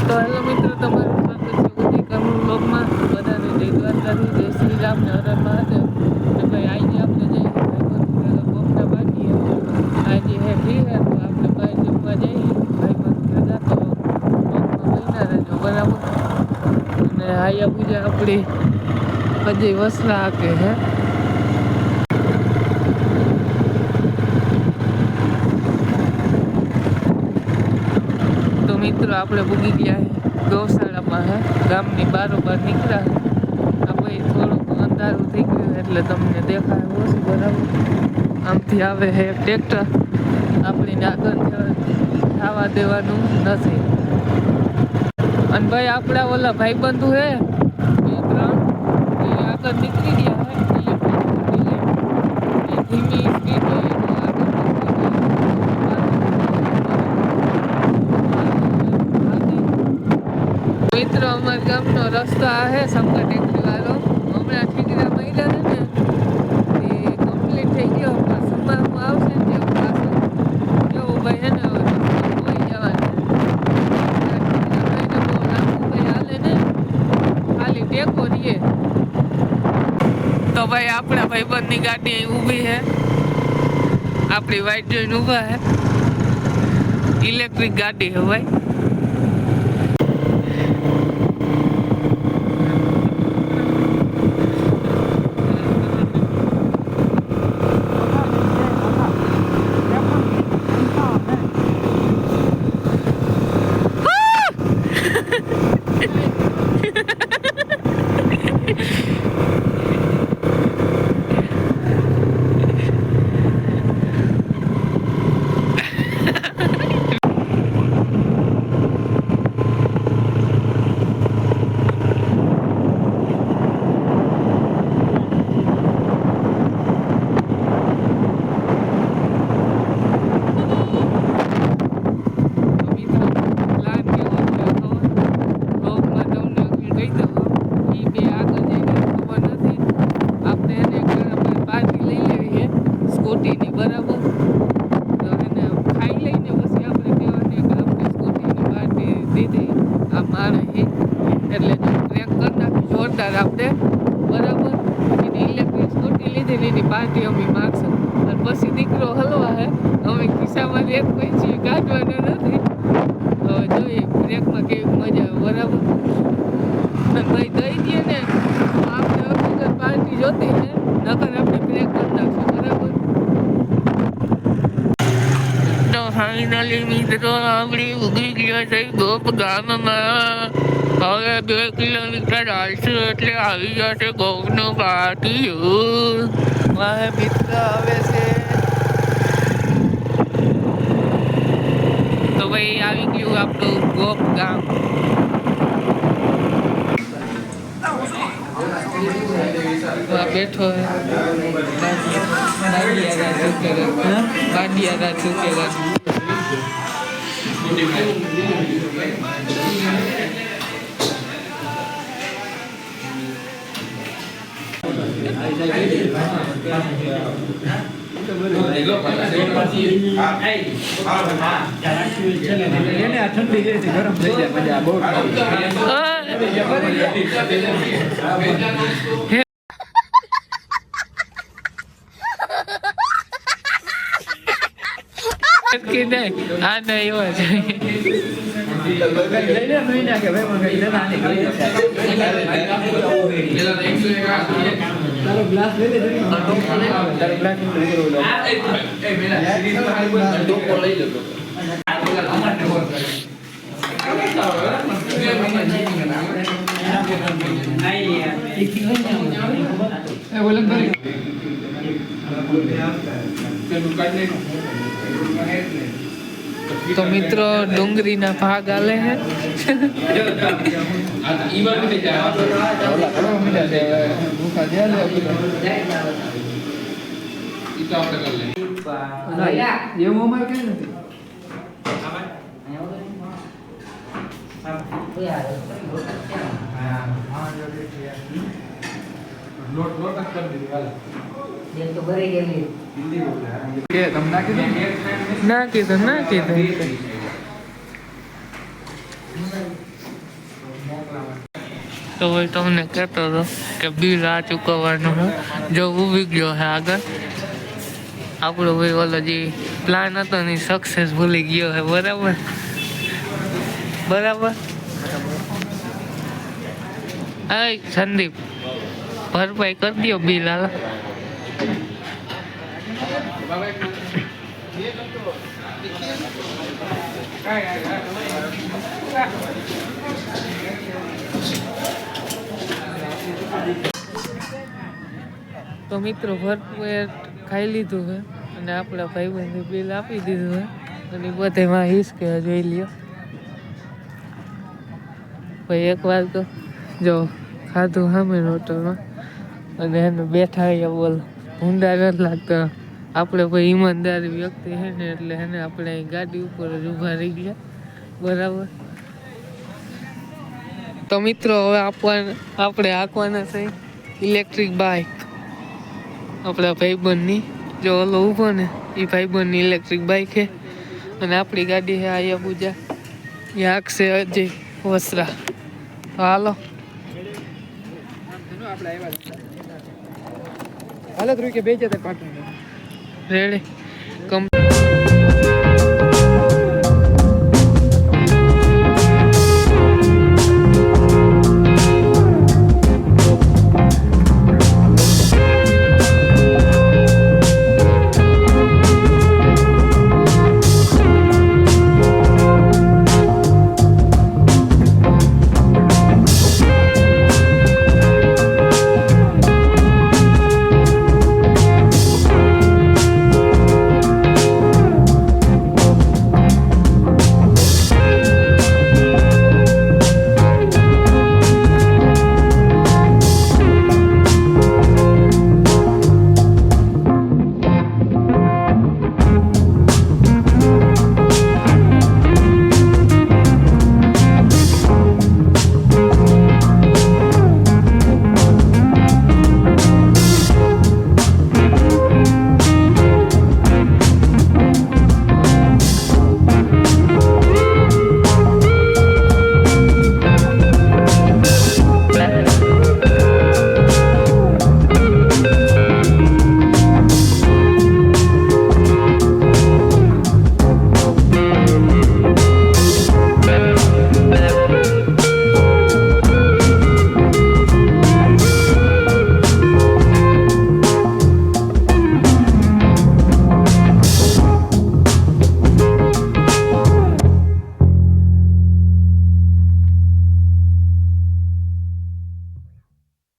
તો હેલો મિત્રો, તમારું સ્વાગત છે ઉદયકરનું બ્લોગમાં. બધાને જય દ્વારકાથી, જય શ્રી રામ ને હર હર મહાદેવ. ને ભાઈ આજે આપણે જઈએ કોમના બાટીએ. આજે હે ફ્રી હે તો આપણે બહાર જમવા જઈએ. ભાઈ બંધ ભેગા તો બ્લોગમાં બન્યા રહેજો બરાબર. અને આયા પૂજા આપણી હજી વસરા હાકે હે. તો મિત્રો આપણે પૂગી ગયા ગૌશાળામાં હે, ગામની બારોબાર નીકળ્યા. આપણે થોડુંક અંધારું થઈ ગયું એટલે તમને દેખાય ઓછું બરાબર. આમથી આવે છે એક ટ્રેક્ટર, આપણીને આગળ થવા દેવાનું નથી. અને ભાઈ આપણા ઓલા ભાઈબંધુ હે બે ત્રણ, એ આગળ નીકળી ગયા હે. ધીમી સ્પીડ મિત્રો, અમારા ગામનો રસ્તો આ હે શંકર ટેકરી વાળો. હમણાં ઠીકરા મહિલા છે ને એ કમ્પ્લીટ થઈ ગયો, પણ સમારમાં આવશે ને જેવું પાછું કેવું ભાઈ હે ને કોઈ જવાનું બહુ લાંબુ ભાઈ હાલે ને, ખાલી ટેકો રહીએ. તો ભાઈ આપણા ભાઈબંધની ગાડી અહીં ઊભી છે, આપણી વાઈટ જોઈને ઊભા હે. ઇલેક્ટ્રિક ગાડી છે ભાઈ. આપણે બરાબર એની ઇલેક્ટ્રિક સ્કૂટી લીધી, એની પાર્ટી અમે માગશું. અને પછી દીકરો હલવા હે, અમે ખિસ્સામાં એક પૈસી કાઢવાનો નથી. હવે જોઈએ બ્રેકમાં કેવી મજા આવે બરાબર. અને ભાઈ દઈ દઈએ ને આપણે વગર પાર્ટી જોતી છે, નકર આપણે બ્રેક કરી નાખશું બરાબર. તો ફાઇનલી મિત્રો આપણી ઉગી ગયા છે ગોપ ગામમાં. હવે 2 કિલોમીટર હાલશું એટલે આવી જશે ગોપનું પાટિયું. મારે મિત્ર આવે છે તો ભાઈ આવી ગયું આપણું ગોપ ગામ. બેઠો બાંડિયા ચૂકેલા. ઠંડી ગરમ થઈ જાય મજા બહુ. આ નહીં હોય તારો ગ્લાસ લઈ લે. તો મિત્રો ડુંગળીના ભાગ આલે હે. ના કીધું તો ભાઈ તમને કહેતો હતો કે બિલ આ ચૂકવવાનું હું જો ઊભી ગયો છે આગળ આપણો ભાઈ ઓલો જે પ્લાન હતો ને સક્સેસ ભૂલી ગયો છે બરાબર બરાબર હા સંદીપ ભરપાઈ કરી દો બિલ હાલ તો મિત્રો ભરપેટ ખાઈ લીધું છે અને આપણા ભાઈબંધે બિલ આપી દીધું છે અને બધામાં હિસકે જોઈ લ્યો ભાઈ એક વાર તો જો ખાધું સામે હોટલમાં અને એને બેઠા અહીંયા બોલ ઊંડા નથી લાગતા આપણે ભાઈ ઈમાનદારી વ્યક્તિ છે ને એટલે એને આપણે અહીં ગાડી ઉપર જ ઊભા રહી ગયા બરાબર તો મિત્રો હવે આપણે હાંકવાના છે ઇલેક્ટ્રિક બાઇક આપણા ભાઈબંધની જો ઓલો ઊભો ને એ ભાઈબંધની ઇલેક્ટ્રિક બાઇક છે અને આપણી ગાડી છે અહીંયા પૂજા એ હાંકશે અજય વસરા તો હાલો હાલત રૂ કે બે જતા પાટણ રેડી